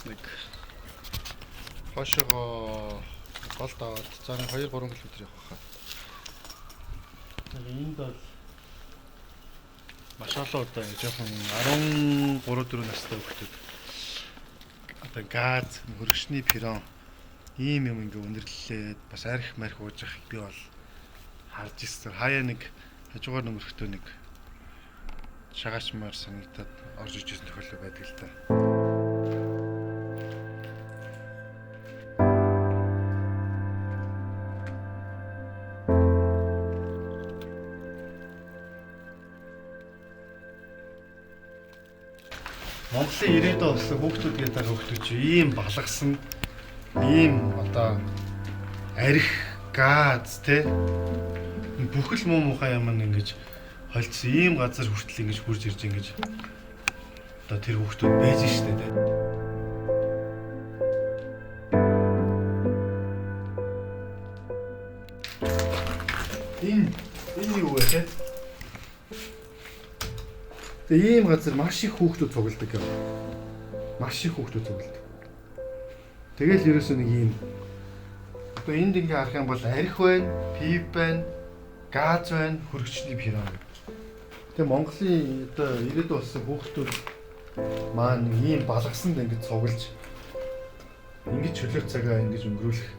нэг хойшоогоо гол даваад за нэг 2-3 км явах хаа. Энд бол Маш олон одоо жоохон 13-4 настай хүүхдүүд одоо газ, хөргөчний перон ийм юм ингээ өндөрлөлээд бас арх марх ууж явах би бол харж ирсэн. Хаяа нэг хажуугаар нөмөрхтөө нэг шагаачмаар санагдаад орж иж ирсэн тохиолдол байдаг л та. Монголын ирээдүйн болсон хүүхдүүд гэдэг хүүхдүүд чи ийм балгасан ийм одоо арх газ те бүхэл муу мухай юм ингэж холцсон ийм газар хүртэл ингэж хурж ирж ингэж одоо тэр хүүхдүүд байж штэ те. Энэ юу вэ те? Тэгээ ийм газар маш их хүүхдүүд цугладаг юм. Маш их хүүхдүүд цугладаг. Тэгэл ерөөсөө нэг ийм одоо энд ингээ харах юм бол арх байна, пип байна, газ байна, хөргөчний перон. Тэгээ Монголын одоо ирээдүйн болсон хүүхдүүд маань ийм балгасанд ингээ цуглаж ингээ чөлөө цагаа ингээ өнгөрүүлэх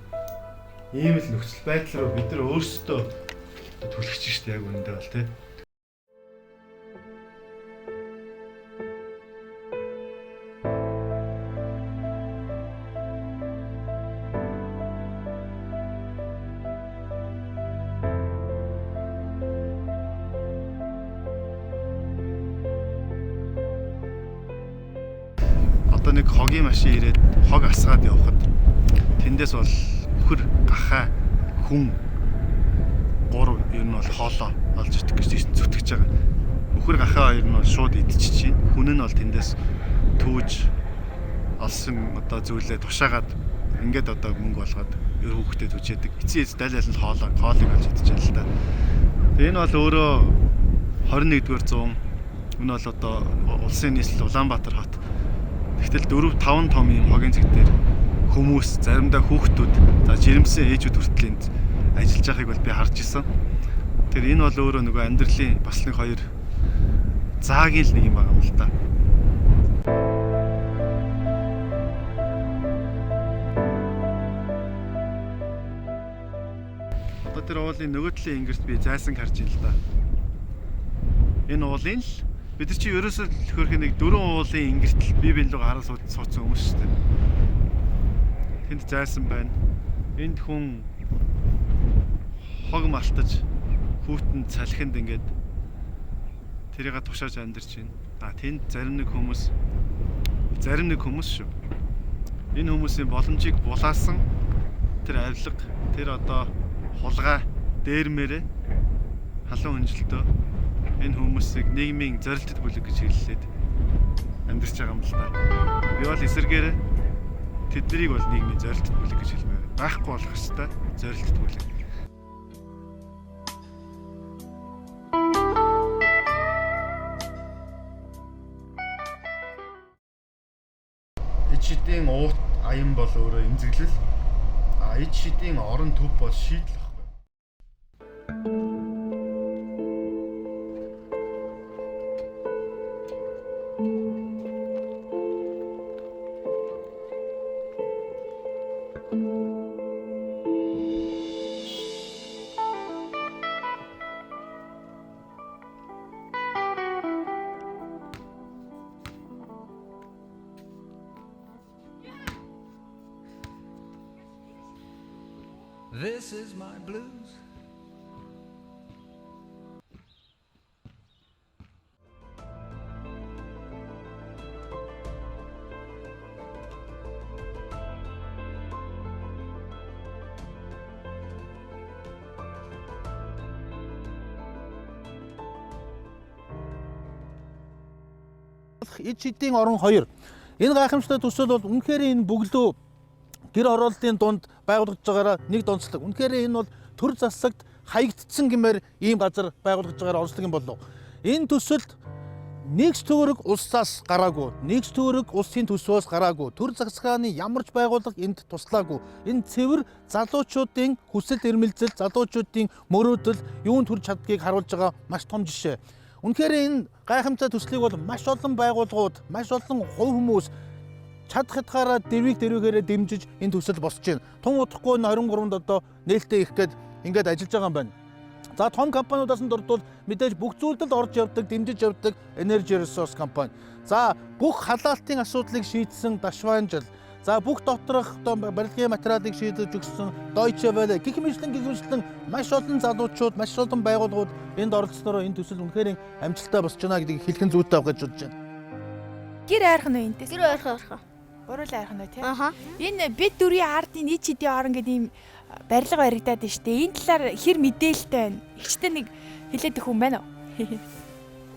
ийм л нөхцөл байдал руу бид нар өөрсдөө түлхэж штэ яг үүндээ бол тий. Одоо нэг хогийн машин ирээд хог асгаад явхад тэндээс бол өхөр гахаа хүн 3 ер нь бол хоолоо олж идэх гэж зүтгэж байгаа. Өхөр гахаа хоёр нь бол шууд идчихэж байна. Хүн нь бол тэндээс түүж олсон одоо зүйлээ тушаагаад ингээд одоо мөнгө болгоод ер хүүхдэд түжээдэг. Эцсийн дайлал нь хоолыг олж идчихэж байна л да. Тэгээ энэ бол өөрөө 21-р зуун энэ бол одоо улсын нийслэл Улаанбаатар хот. Тэгтэл 4-5 том юм хогийн цэг дээр хүмүүс заримдаа хүүхдүүд за жирэмсэн ээжүүд хүртэл энд ажиллаж байгааг бол би харж ирсэн. Тэр энэ бол өөрөө нөгөө амьдралын бас нэг хоёр заагийн л нэг юм байгаа юм л да. Одоо тэр уулын нөгөө талын ингэрт би зайсан харж ин л да. Энэ уулын л бид нар чи ерөөсөө хөрх нэг 4 уулын ингэртэл бие биелүү гараа суудсан хүмүүс шүү дээ. Тэнд зайсан байна. Энд хүн хог малтаж хүүтэнд салхинд ингээд тэрийг тушааж амьдарч байна. А тэнд зарим нэг хүмүүс шүү. Энэ хүмүүсийн боломжийг булаасан тэр авилга, тэр одоо хулгай дээрмээрээ халуун хөнжилтөө энэ хүмүүсийг нийгмийн зорилттой бүлэг гэж хэллээд амьдарч байгаа юм л да. Би бол эсэргээрээ тэднийг бол нийгмийн зорилттой бүлэг гэж хэлмээр байхгүй болох ёстой зорилттой бүлэг. Ид шидийн уут аян бол өөрөө эмзэглэл. А ид шидийн орон төв бол шийдэл баггүй. This is my blues. Ид шидийн орон 2. Энэ гайхамшигтай төсөл бол үнэхээр энэ бөглөө гэр оролтын дунд байгуулагдж байгаараа нэг донцлог. Үнэхээр энэ бол төр засагт хаягдцсан гэмээр ийм газар байгуулагдж байгаараа онцлог юм болов. Энэ төсөлд Нэгс төгрөг улсаас гараагүй, нэгс төгрөг улсын төсвөөс гараагүй, төр засгааны ямар ч байгууллага энд туслаагүй. Энэ цэвэр залуучуудын хүсэл эрмэлзэл, залуучуудын мөрөөдөл юунд хүрч чаддгийг харуулж байгаа маш том жишээ. Үнэхээр энэ гайхамшигт төслийг бол маш олон байгууллагууд, маш олон хувь хүмүүс чадах хятгаараа дэрвэгээрээ дэмжиж энэ төсөл босч байна. Тун удахгүй 23-нд одоо нээлттэй их гээд ингээд ажиллаж байгаа юм байна. За том компаниудаас нь дурдвал мэдээж бүх зүйлд орж явдаг, дэмжиж явдаг Energy Resource компани. За бүх халаалтын асуудлыг шийдсэн Дашванжил. За бүх доторх барилгын материалыг шийдэж өгсөн Deutsche Welle гэх мэтлэн маш олон залуучууд, маш олон байгууллагууд энд оролцсноор энэ төсөл үнэхээр амжилттай босч байна гэдгийг хэлхэн зүйтэй авах гэж бодож байна. Гэр ойрхон уу энэс? Гэр ойрхон. Буруу л ойрхон уу тий? Аха. Энэ бид дөрвийн ардын нийт хэдийн орон гэдэг ийм барилга баригдаад байна шүү дээ. Энэ талаар хэр мэдээлэлтэй байна? Ихтэй нэг хэлээд өгөх юм байна уу?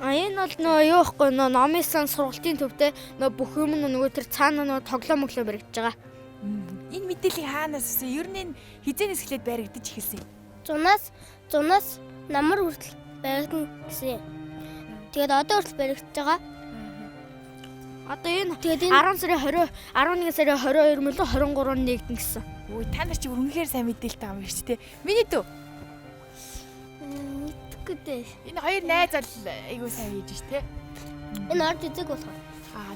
Энэ бол нөгөө юу ихгүй нөгөө номын сан сургалтын төвтэй нөгөө бүх юм нөгөө тэр цаана нөгөө тоглоом өглөө баригдаж байгаа. Энэ мэдээллийг хаанаас авсан? Ер нь энэ хизээнээс эхлээд баригдаж эхэлсэн юм. Зунаас намар хүртэл баригдана гэсэн. Тэгээд одоо хүртэл баригдаж байгаа. Одоо энэ тэгээд 10 сарын 11 сарын 22 мөлөө 23-нд нэгдэн гэсэн. Үй та нар чи үнэхээр сайн мэдээлэлтэй юм биш тий. Миний дүү. Мэдгүй. Энэ хоёр найз бол айгуу сайн хийж ш тий. Энэ ард эзэг болох.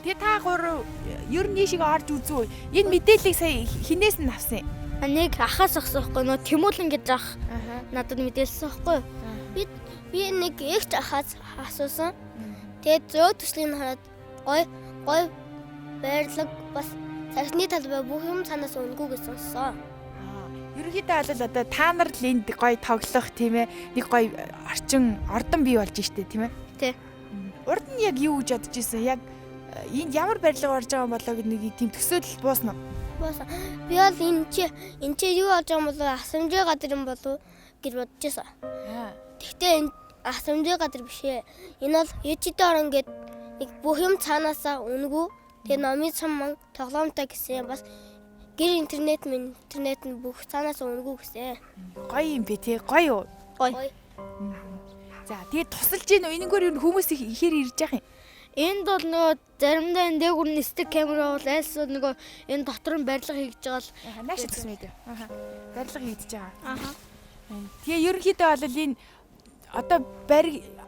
Тэгээ та гурав ер нь ийшээ орж үзүү. Энэ мэдээллийг сая хинээс нь авсан юм? Нэг ахаас авсахгүй нөө Тэмүүлэн гэж ах надад мэдээлсэн байхгүй. Би нэг эгч ахаас асуусан. Тэгээд зөө төслийн хараад гой байрлал бас цаашны талбай бүх юм цаанаас өнгөө гэж сонссон. Ерөнхийдөө бол одоо та нар л энд гоё тоглох тийм ээ. Нэг гоё ордон бий болж штэ тийм ээ. Тий. Урд нь яг юу гэж бодож исэн? Яг энд ямар барилга орж байгаа юм болоо гэдэг нэг тийм төсөөлөл буусна. Буусан. Би бол энэ чи юу болж байгаа юм болоо асамжийн газар юм болов гэж бодож байсан. Гэхдээ энэ асамжийн газар биш ээ. Энэ бол ээжтэй орон гэдэг нэг бүх юм цаанаасаа өнгөө. Тэгээ номын сан тоглоомтой гэсэн бас гэр интернет нь бүх цаанаас өнгөө гэсэн. Гоё юм бэ тий. Гоё юу? Гоё. За тэгээд тусалж гин энэгээр юу хүмүүс ихээр ирж байгаа юм. Энд бол нөгөө заримдаа энэ дээгүүр нь стик камера бол айлс нөгөө энэ дотор нь барилга хийж байгаа л нааш гэсэн мэт. Барилга хийдэж байгаа. Аха. Тэгээ ерөнхийдөө бол энэ одоо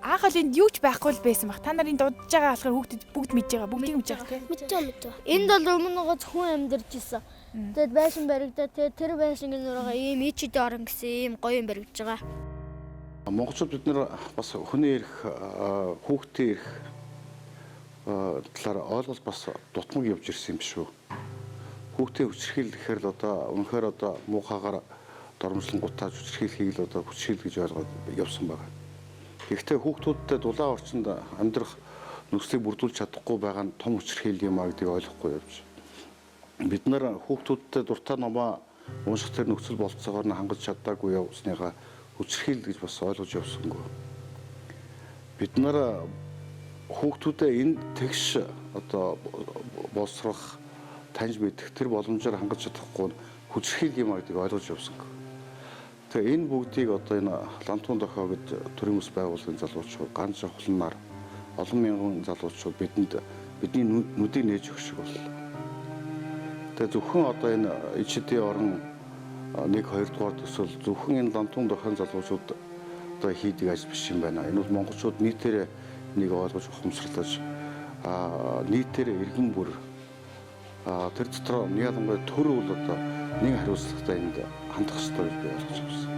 анх бол энд юу ч байхгүй л байсан баг. Та нар энд дуудаж байгаа болохоор хүүхдүүд бүгд мэдж байгаа. Бүгдийг мэдж байгаа тийм. Мэдж байгаа. Энд бол өмнө нөгөө хүн амьдарч исэн. Тэгээд байшин баригдаа тэгээд тэр байшингийн нуруугаа ийм ичэдээ орон гэсэн ийм гоё юм баригдаж байгаа. Монголчууд бид нэр бас хүний эрх, хүүхдийн эрх талаар ойлголт бас дутмаг явж ирсэн юм шүү. Хүүхдийн хүчирхийл гэхээр л одоо үнэхээр одоо муухагаар дормжлон гутааж хүчирхийлхийг л одоо хүчирхийл гэж ойлгоод явсан байна. Гэхдээ хүүхдүүдтэй дулаан орчинд амьдрах нөхцөлийг бүрдүүлж чадахгүй байгаа нь том хүчирхийл юм а гэдгийг ойлгохгүй явж. Бид нар хүүхдүүдтэй дуртай номоо унших тэр нөхцөл болцоогоор нь хангаж чадаагүй явсныгаа хүчирхийл гэж бас ойлгож явсангүй. Бид нар хүүхдүүдэд энэ тэгш одоо боловсрох таньж мэдэх тэр боломжоор хангаж чадахгүй хүчирхийл юм а гэдгийг ойлгож явсангүй. Тэгээ энэ бүгдийг одоо энэ Лантун дохио гэж төрийн ус байгууллагын залуучууд ганц жавхланаар олон мянган залуучууд бидний нүдийг нээж өгөх шиг боллоо. Тэгээ зөвхөн одоо энэ ичдийн орон 1-2 дугаар төсөл зөвхөн энэ Лантун дохион залуучууд одоо хийдэг ажил биш юм байна. Энэ бол монголчууд нийтээрээ нэг ойлгож ухамсарлаж нийтээрээ иргэн бүр тэр дотор ялангуяа төр бол одоо нэг хариуцлагатай энд хандах ёстой гэж би ойлгож байна.